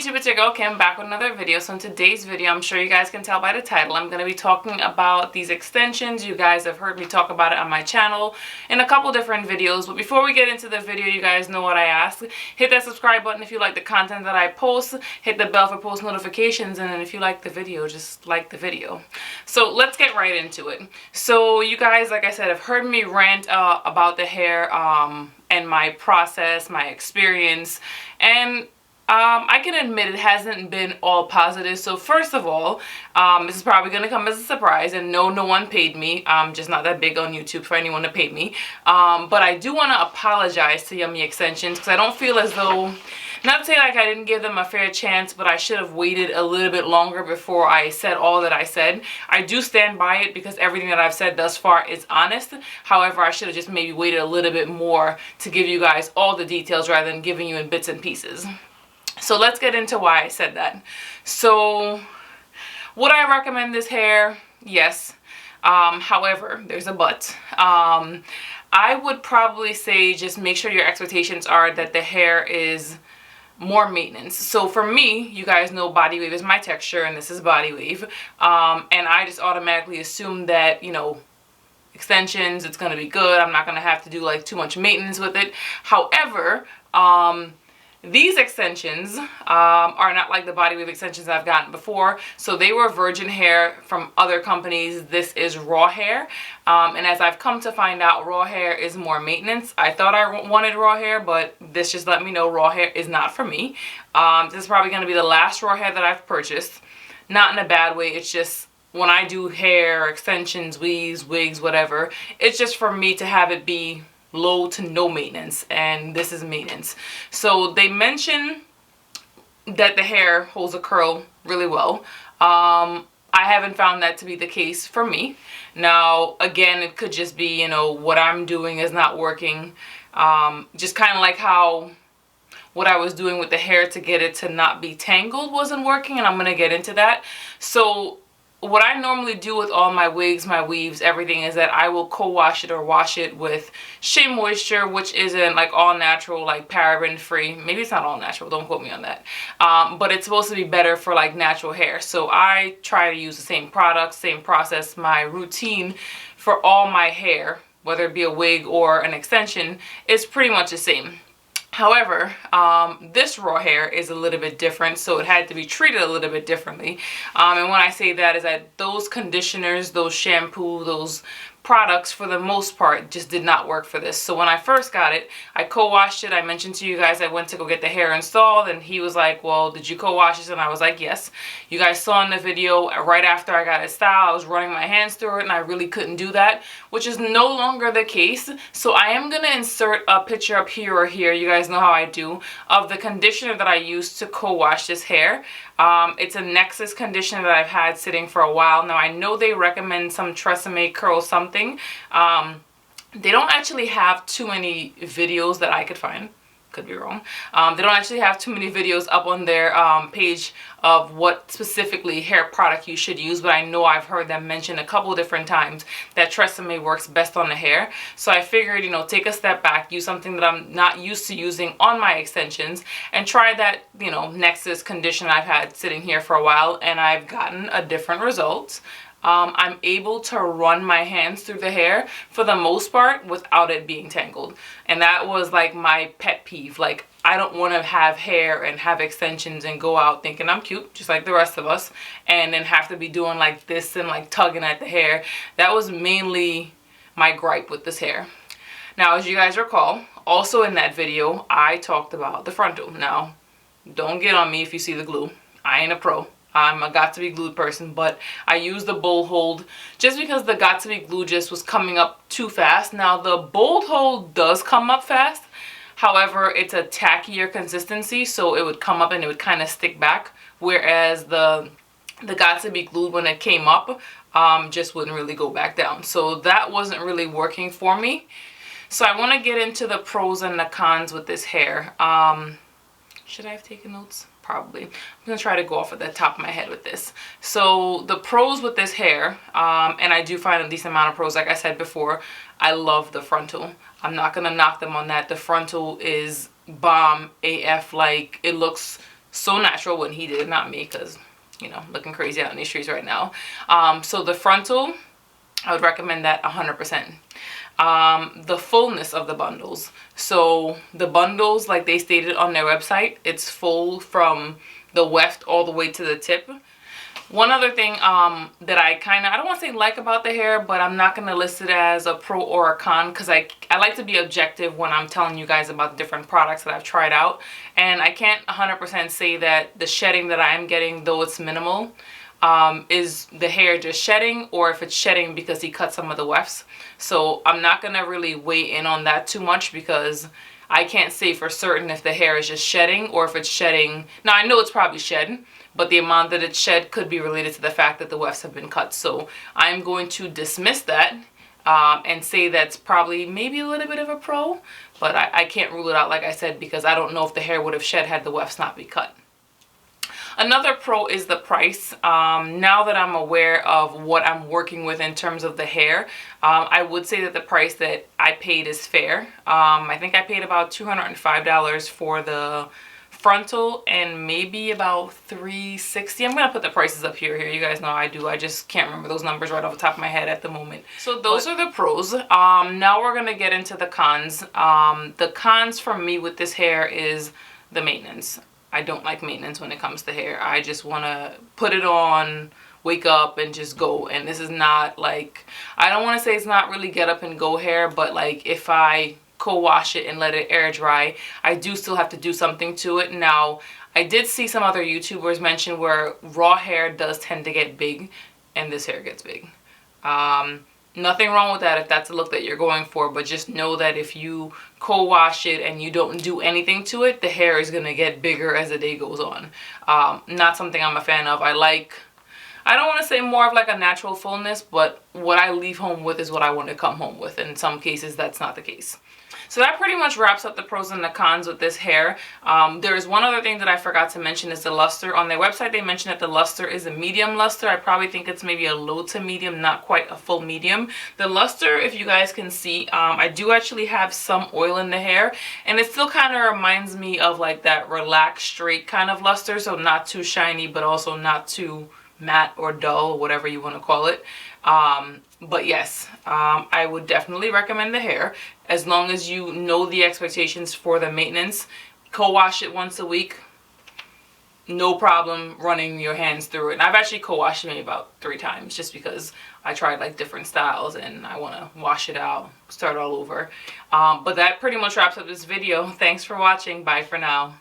YouTube, it's your girl Kim back with another video. So in today's video, I'm sure you guys can tell by the title, I'm going to be talking about these extensions. You guys have heard me talk about it on my channel in a couple different videos. But before we get into the video, you guys know what I ask. Hit that subscribe button if you like the content that I post. Hit the bell for post notifications. And then if you like the video, just like the video. So let's get right into it. So you guys, like I said, have heard me rant about the hair and my process, my experience. And I can admit it hasn't been all positive. So first of all, this is probably going to come as a surprise, and no one paid me. I'm just not that big on YouTube for anyone to pay me. But I do want to apologize to Yummy Extensions because I don't feel as though, not to say like I didn't give them a fair chance, but I should have waited a little bit longer before I said all that I said. I do stand by it because everything that I've said thus far is honest. However, I should have just maybe waited a little bit more to give you guys all the details rather than giving you in bits and pieces. So let's get into why I said that. So would I recommend this hair? Yes. However, there's a but. I would probably say just make sure your expectations are that the hair is more maintenance. So for me, you guys know body wave is my texture and this is body wave. And I just automatically assume that, you know, extensions, it's going to be good. I'm not going to have to do like too much maintenance with it. However, these extensions are not like the body wave extensions I've gotten before. So they were virgin hair from other companies. This is raw hair. And as I've come to find out, raw hair is more maintenance. I thought I wanted raw hair, but this just let me know raw hair is not for me. This is probably going to be the last raw hair that I've purchased. Not in a bad way. It's just when I do hair, extensions, weaves, wigs, whatever, it's just for me to have it be low to no maintenance, and this is maintenance. So they mention that the hair holds a curl really well. I haven't found that to be the case for me. Now again, it could just be, you know, what I'm doing is not working. Just kind of like how what I was doing with the hair to get it to not be tangled wasn't working, and I'm gonna get into that. So what I normally do with all my wigs, my weaves, everything is that I will co-wash it or wash it with Shea Moisture, which isn't like all natural, like paraben free. Maybe it's not all natural, don't quote me on that. But it's supposed to be better for like natural hair. So I try to use the same product, same process. My routine for all my hair, whether it be a wig or an extension, is pretty much the same. However, this raw hair is a little bit different, so it had to be treated a little bit differently. And when I say that is that those conditioners, those shampoo, those products for the most part just did not work for this. So when I first got it, I co-washed it. I mentioned to you guys I went to go get the hair installed, and he was like, well, did you co-wash this? And I was like, yes. You guys saw in the video right after I got it styled, I was running my hands through it and I really couldn't do that, which is no longer the case. So I am going to insert a picture up here or here, you guys know how I do, of the conditioner that I used to co-wash this hair. It's a Nexxus conditioner that I've had sitting for a while. Now I know they recommend some Tresemme curl something. They don't actually have too many videos that I could find. Could be wrong. They don't actually have too many videos up on their page of what specifically hair product you should use, but I know I've heard them mention a couple different times that Tresemme works best on the hair. So I figured, you know, take a step back, use something that I'm not used to using on my extensions, and try that, you know, Nexxus conditioner I've had sitting here for a while, and I've gotten a different result. I'm able to run my hands through the hair for the most part without it being tangled. And that was like my pet peeve. Like, I don't want to have hair and have extensions and go out thinking I'm cute, just like the rest of us, and then have to be doing like this and like tugging at the hair. That was mainly my gripe with this hair. Now, as you guys recall, also in that video, I talked about the frontal. Now, don't get on me if you see the glue. I ain't a pro. I'm a got-to-be glued person, but I used the bold hold just because the got-to-be glue just was coming up too fast. Now, the bold hold does come up fast. However, it's a tackier consistency, so it would come up and it would kind of stick back, whereas the got-to-be glued, when it came up, just wouldn't really go back down. So that wasn't really working for me. So I want to get into the pros and the cons with this hair. Should I have taken notes? Probably. I'm going to try to go off at the top of my head with this. So the pros with this hair, and I do find a decent amount of pros, like I said before, I love the frontal. I'm not going to knock them on that. The frontal is bomb AF. Like, it looks so natural when he did it, not me, because, you know, looking crazy out in these streets right now. So the frontal, I would recommend that 100%. The fullness of the bundles. So the bundles, like they stated on their website, it's full from the weft all the way to the tip. One other thing that I don't want to say like about the hair, but I'm not going to list it as a pro or a con, because I like to be objective when I'm telling you guys about the different products that I've tried out. And I can't 100% say that the shedding that I am getting, though it's minimal, is the hair just shedding, or if it's shedding because he cut some of the wefts. So I'm not going to really weigh in on that too much, because I can't say for certain if the hair is just shedding or if it's shedding. Now I know it's probably shed, but the amount that it's shed could be related to the fact that the wefts have been cut. So I'm going to dismiss that and say that's probably maybe a little bit of a pro, but I can't rule it out, like I said, because I don't know if the hair would have shed had the wefts not been cut. Another pro is the price. Now that I'm aware of what I'm working with in terms of the hair, I would say that the price that I paid is fair. I think I paid about $205 for the frontal and maybe about $360. I'm gonna put the prices up here. You guys know I do. I just can't remember those numbers right off the top of my head at the moment. So those are the pros. Now we're gonna get into the cons. The cons for me with this hair is the maintenance. I don't like maintenance when it comes to hair. I just want to put it on, wake up, and just go. And this is not like, I don't want to say it's not really get up and go hair, but like if I co-wash it and let it air dry, I do still have to do something to it. Now, I did see some other YouTubers mention where raw hair does tend to get big, and this hair gets big. Nothing wrong with that if that's the look that you're going for, but just know that if you co-wash it and you don't do anything to it, the hair is going to get bigger as the day goes on. Not something I'm a fan of. I don't want to say more of like a natural fullness, but what I leave home with is what I want to come home with. In some cases, that's not the case. So that pretty much wraps up the pros and the cons with this hair. There is one other thing that I forgot to mention, is the luster. On their website, they mentioned that the luster is a medium luster. I probably think it's maybe a low to medium, not quite a full medium. The luster, if you guys can see, I do actually have some oil in the hair, and it still kind of reminds me of like that relaxed, straight kind of luster. So not too shiny, but also not too matte or dull, whatever you want to call it. But yes, I would definitely recommend the hair, as long as you know the expectations for the maintenance. Co-wash it once a week, no problem running your hands through it. And I've actually co-washed it maybe about 3 times, just because I tried like different styles and I want to wash it out, start all over. But that pretty much wraps up this video. Thanks for watching. Bye for now.